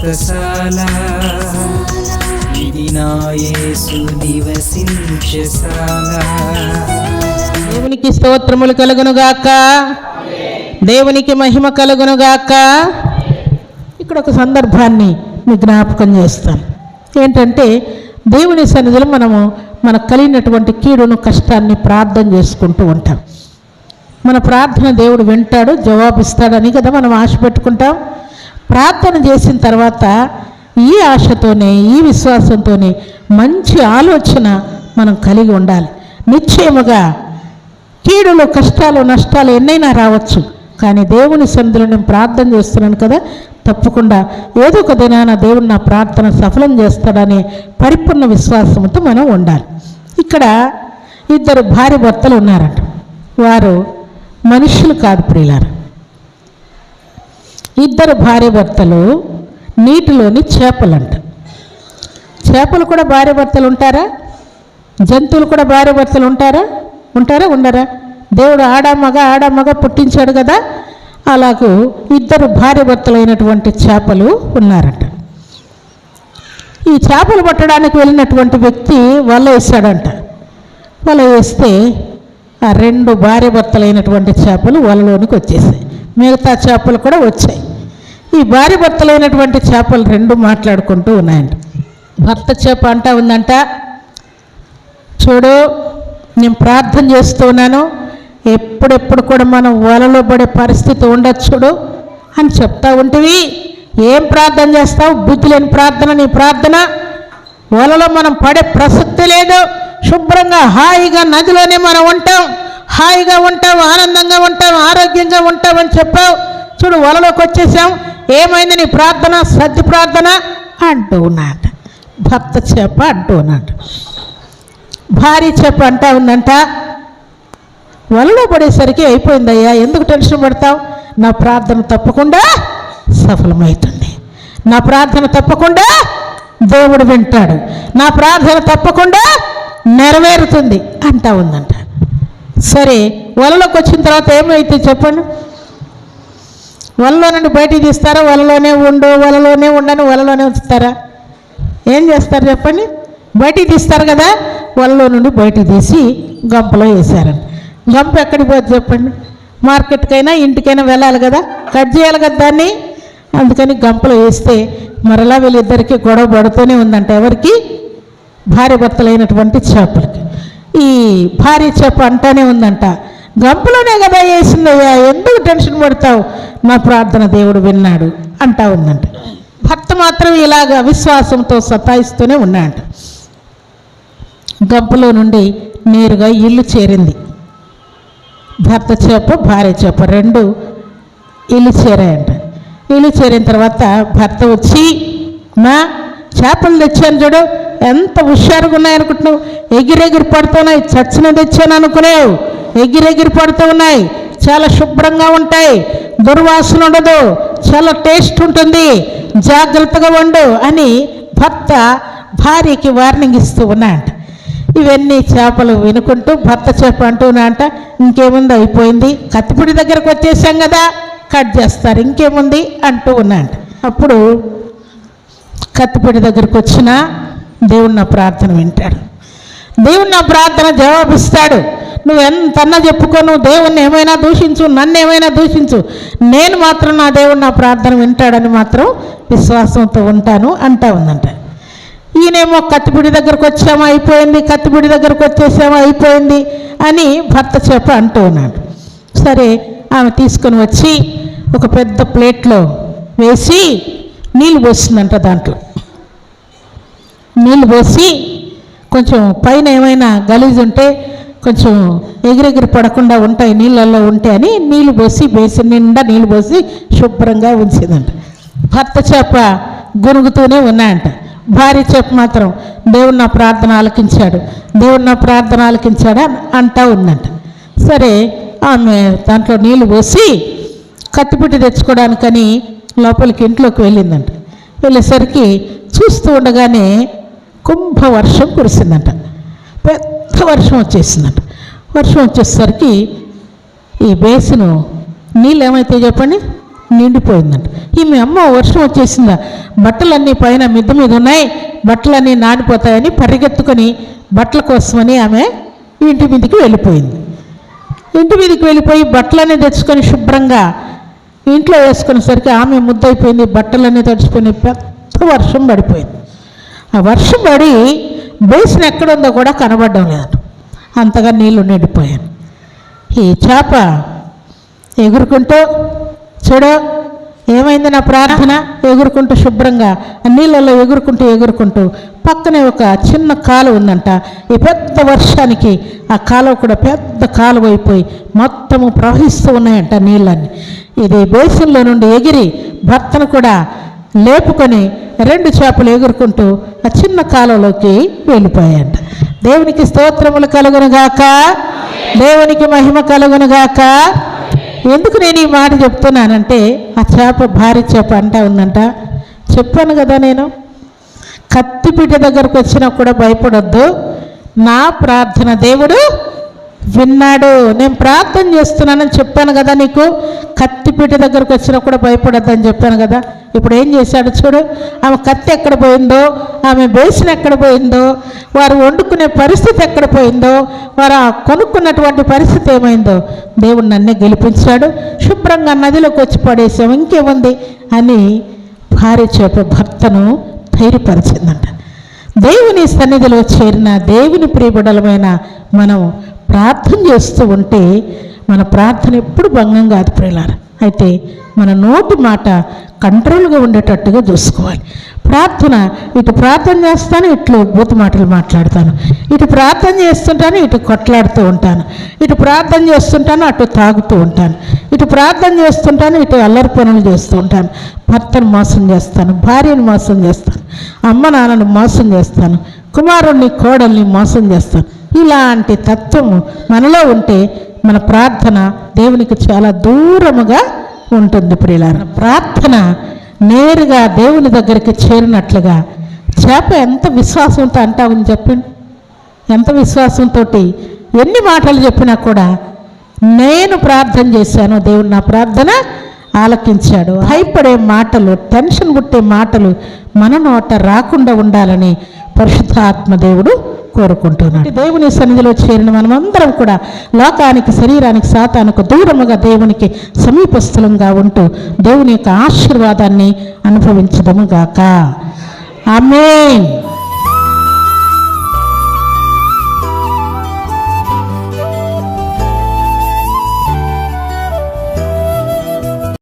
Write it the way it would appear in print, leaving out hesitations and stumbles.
వ్రతశాల ఇది నా యేసు నివసించశాల. దేవునికి స్తోత్రములు కలుగునుగాక, దేవునికి మహిమ కలుగునుగాక. ఇక్కడ ఒక సందర్భాన్ని మీ జ్ఞాపకం చేస్తాను. ఏంటంటే దేవుని సన్నిధిలో మనము మనకు కలిగినటువంటి కీడును కష్టాన్ని ప్రార్థన చేసుకుంటూ ఉంటాం. మన ప్రార్థన దేవుడు వింటాడు, జవాబిస్తాడని కదా మనం ఆశ పెట్టుకుంటాం. ప్రార్థన చేసిన తర్వాత ఈ ఆశతోనే, ఈ విశ్వాసంతోనే మంచి ఆలోచన మనం కలిగి ఉండాలి. నిశ్చయముగా కీడులు, కష్టాలు, నష్టాలు ఎన్నైనా రావచ్చు, కానీ దేవుని సన్నిధిలో నేను ప్రార్థన చేస్తున్నాను కదా, తప్పకుండా ఏదో ఒక దినాన దేవుడు నా ప్రార్థన సఫలం చేస్తాడనే పరిపూర్ణ విశ్వాసంతో మనం ఉండాలి. ఇక్కడ ఇద్దరు భార్య భర్తలు ఉన్నారంట. వారు మనుషులు కాదు ప్రియులారా. ఇద్దరు భార్య భర్తలు నీటిలోని చేపలంట. చేపలు కూడా భార్య భర్తలు ఉంటారా? జంతువులు కూడా భార్య భర్తలు ఉంటారా? ఉండరా? దేవుడు ఆడామగ పుట్టించాడు కదా, అలాగూ ఇద్దరు భార్య భర్తలైనటువంటి చేపలు ఉన్నారట. ఈ చేపలు పట్టడానికి వెళ్ళినటువంటి వ్యక్తి వల వేశాడంట. వల వేస్తే ఆ రెండు భార్య భర్తలైనటువంటి చేపలు వలలోనికి వచ్చేసాయి. మిగతా చేపలు కూడా వచ్చాయి. ఈ భార్య భర్తలైనటువంటి చేపలు రెండు మాట్లాడుకుంటూ ఉన్నాయంట. భర్త చేప అంటా ఉందంట, చూడు నేను ప్రార్థన చేస్తున్నాను, ఎప్పుడెప్పుడు కూడా మనం వలలో పడే పరిస్థితి ఉండదు చూడు అని చెప్తా ఉంటివి. ఏం ప్రార్థన చేస్తావు? బుద్ధి లేని ప్రార్థన నీ ప్రార్థన. వలలో మనం పడే ప్రసక్తి లేదు. శుభ్రంగా హాయిగా నదిలోనే మనం ఉంటాం, హాయిగా ఉంటాం, ఆనందంగా ఉంటాం, ఆరోగ్యంగా ఉంటామని చెప్పావు. చూడు వలలోకి వచ్చేసాం, ఏమైంది నీ ప్రార్థన? సద్ది ప్రార్థన అంటూ ఉన్నాడు. భర్త చేప అంటూ ఉన్నాడు. భార్య చేప అంటా ఉందంట, వలలో పడేసరికి అయిపోయిందయ్యా, ఎందుకు టెన్షన్ పడతావు? నా ప్రార్థన తప్పకుండా సఫలమవుతుంది, నా ప్రార్థన తప్పకుండా దేవుడు వింటాడు, నా ప్రార్థన తప్పకుండా నెరవేరుతుంది అంటా ఉందంట. సరే, వలలోకి వచ్చిన తర్వాత ఏమైతే చెప్పండి? వలలో నుండి బయటికి తీస్తారా? వలలోనే ఉండని వలలోనే ఉంచుతారా? ఏం చేస్తారు చెప్పండి? బయటికి తీస్తారు కదా, వలలో నుండి బయటికి తీసి గంపలో వేసారండి. గంప ఎక్కడికి పోతుంది చెప్పండి? మార్కెట్కైనా ఇంటికైనా వెళ్ళాలి కదా, కట్ చేయాలి కదా దాన్ని. అందుకని గంపలో వేస్తే మరలా వీళ్ళిద్దరికీ గొడవ పడుతూనే ఉందంట. ఎవరికి? భార్య భర్తలైనటువంటి చేపలకి. ఈ భార్య చేప అంటానే ఉందంట, గంపలోనే కదా వేసిందయ్యా, ఎందుకు టెన్షన్ పడతావు? నా ప్రార్థన దేవుడు విన్నాడు అంటా ఉందంట. భర్త మాత్రం ఇలాగా విశ్వాసంతో సతాయిస్తూనే ఉన్నాడంట. గంపలో నుండి నేరుగా ఇల్లు చేరింది. భర్త చేప, భార్య చేప రెండు ఇల్లు చేరాయంట. ఇల్లు చేరిన తర్వాత భర్త వచ్చి, మా చేపలు తెచ్చాను చూడు, ఎంత హుషారుగా ఉన్నాయనుకుంటున్నావు, ఎగిరెగిరి పడుతున్నాయి, చచ్చిన తెచ్చాను అనుకునేవు, ఎగిరెగిరి పడుతూ ఉన్నాయి, చాలా శుభ్రంగా ఉంటాయి, దుర్వాసన ఉండదు, చాలా టేస్ట్ ఉంటుంది, జాగ్రత్తగా ఉండు అని భర్త భార్యకి వార్నింగ్ ఇస్తూ ఉన్నాయంట. ఇవన్నీ చేపలు వినుకుంటూ భర్త చేప అంటూనంట, ఇంకేముంది అయిపోయింది, కత్తిపొడి దగ్గరకు వచ్చేసాం కదా, కట్ చేస్తారు, ఇంకేముంది అంటూ ఉన్నాయంట. అప్పుడు కత్తిపొడి దగ్గరకు వచ్చినా దేవుడు నా ప్రార్థన వింటాడు, దేవుడు నా ప్రార్థన జవాబిస్తాడు. నువ్వు ఎంతన్నా చెప్పుకో, నువ్వు దేవుణ్ణి ఏమైనా దూషించు, నన్ను ఏమైనా దూషించు, నేను మాత్రం నా దేవుడు నా ప్రార్థన వింటాడని మాత్రం విశ్వాసంతో ఉంటాను అంటా ఉందంట. ఈయనేమో కత్తిపొడి దగ్గరకు వచ్చామో అయిపోయింది, కత్తిపొడి దగ్గరకు వచ్చేసామో అయిపోయింది అని భర్త చేప అంటూ ఉన్నాడు. సరే, ఆమె తీసుకొని వచ్చి ఒక పెద్ద ప్లేట్లో వేసి నీళ్ళు పోసిందంట. దాంట్లో నీళ్ళు పోసి కొంచెం పైన ఏమైనా గలీజు ఉంటే కొంచెం ఎగిరెగిరి పడకుండా ఉంటాయి నీళ్ళల్లో ఉంటే అని నీళ్ళు పోసి బేసిన్ నిండా నీళ్ళు పోసి శుభ్రంగా ఉంచిందంట. భర్త చేప గురుగుతూనే ఉన్నాయంట. భార్య చేప మాత్రం దేవుడు నా ప్రార్థన ఆలకించాడు, దేవుడు నా ప్రార్థన ఆలకించాడు అంటా ఉందంట. సరే, ఆమె దాంట్లో నీళ్ళు పోసి కత్తిపెట్టి తెచ్చుకోవడానికని లోపలికి ఇంట్లోకి వెళ్ళిందంట. వెళ్ళేసరికి చూస్తూ ఉండగానే కుంభవర్షం కురిసిందంట. పెద్ద వర్షం వచ్చేసిందంట. వర్షం వచ్చేసరికి ఈ బేసిను నీళ్ళు ఏమైతే చెప్పండి, నిండిపోయిందంట. ఈమె అమ్మ వర్షం వచ్చేసిందా, బట్టలన్నీ పైన మిద్ద మీద ఉన్నాయి, బట్టలన్నీ నానిపోతాయని పరిగెత్తుకొని బట్టల కోసమని ఆమె ఇంటి మీదకి వెళ్ళిపోయింది. ఇంటి మీదకి వెళ్ళిపోయి బట్టలన్నీ తెచ్చుకొని శుభ్రంగా ఇంట్లో వేసుకునేసరికి ఆమె ముద్దయిపోయింది, బట్టలన్నీ తడిచిపోయినాయి, పెద్ద వర్షం పడిపోయింది. ఆ వర్షం పడి బేసిన్ ఎక్కడుందో కూడా కనబడడం లేదు, అంతగా నీళ్లు నిండిపోయాను. ఈ చేప ఎగురుకుంటూ, చూడు ఏమైంది నా ప్రార్థన, ఎగురుకుంటూ శుభ్రంగా నీళ్ళల్లో ఎగురుకుంటూ పక్కనే ఒక చిన్న కాలువ ఉందంట. ఈ పెద్ద వర్షానికి ఆ కాలువ కూడా పెద్ద కాలువ అయిపోయి మొత్తము ప్రవహిస్తూ ఉన్నాయంట నీళ్ళని. ఇది బేసిన్లో నుండి ఎగిరి భర్తను కూడా లేపుకొని 2 చేపలు ఎగురుకుంటూ ఆ చిన్న కాలువలోకి వెళ్ళిపోయాయంట. దేవునికి స్తోత్రములు కలుగునుగాక, దేవునికి మహిమ కలుగునుగాక. ఎందుకు నేను ఈ మాట చెప్తున్నానంటే, ఆ చేప భారీ చేప అంటా ఉందంట, చెప్పాను కదా నేను, కత్తిపీట దగ్గరకు వచ్చినా కూడా భయపడొద్దు, నా ప్రార్థన దేవుడు విన్నాడు. నేను ప్రార్థన చేస్తున్నానని చెప్పాను కదా నీకు, కత్తిపీట దగ్గరకు వచ్చినా కూడా భయపడొద్దు అని చెప్పాను కదా. ఇప్పుడు ఏం చేశాడు చూడు, ఆమె కత్తి ఎక్కడ పోయిందో, ఆమె బేసిన్ ఎక్కడ పోయిందో, వారు వండుకునే పరిస్థితి ఎక్కడ పోయిందో, వారు కొనుక్కున్నటువంటి పరిస్థితి ఏమైందో, దేవుడు నన్నే గెలిపించాడు, శుభ్రంగా నదిలోకి వచ్చి పడేసాం, ఇంకేముంది అని భార్య చేప భర్తను ధైర్యపరిచిందంట. దేవుని సన్నిధిలో చేరిన దేవుని ప్రియబిడ్డలమైన మనం ప్రార్థన చేస్తూ ఉంటే మన ప్రార్థన ఎప్పుడు భంగం కాదు ప్రియులారా. అయితే మన నోటి మాట కంట్రోల్గా ఉండేటట్టుగా చూసుకోవాలి. ప్రార్థన, ఇటు ప్రార్థన చేస్తాను, ఇట్లు బూతు మాటలు మాట్లాడతాను, ఇటు ప్రార్థన చేస్తుంటాను, ఇటు కొట్లాడుతూ ఉంటాను, ఇటు ప్రార్థన చేస్తుంటాను, అటు తాగుతూ ఉంటాను, ఇటు ప్రార్థన చేస్తుంటాను, ఇటు అల్లరి పనులు చేస్తూ ఉంటాను, భర్తను మోసం చేస్తాను, భార్యను మోసం చేస్తాను, అమ్మ నాన్నను మోసం చేస్తాను, కుమారుణ్ణి కోడల్ని మోసం చేస్తాను. ఇలాంటి తత్వము మనలో ఉంటే మన ప్రార్థన దేవునికి చాలా దూరముగా ఉంటుంది ప్రియులారా. ప్రార్థన నేరుగా దేవుని దగ్గరికి చేరినట్లుగా చేప ఎంత విశ్వాసంతో అంటామని చెప్పండి, ఎంత విశ్వాసంతో ఎన్ని మాటలు చెప్పినా కూడా నేను ప్రార్థన చేశాను, దేవుడు నా ప్రార్థన ఆలకించాడు. భయపడే మాటలు, టెన్షన్ పుట్టే మాటలు మన నోట రాకుండా ఉండాలని పరిశుద్ధాత్మ దేవుడు కోరుకుంటున్నాడు. దేవుని సన్నిధిలో చేరిన మనమందరం కూడా లోకానికి, శరీరానికి, సాతానుకు దూరముగా దేవునికి సమీపస్థలంగా ఉంటూ దేవుని యొక్క ఆశీర్వాదాన్ని అనుభవించదము గాక. ఆమేన్.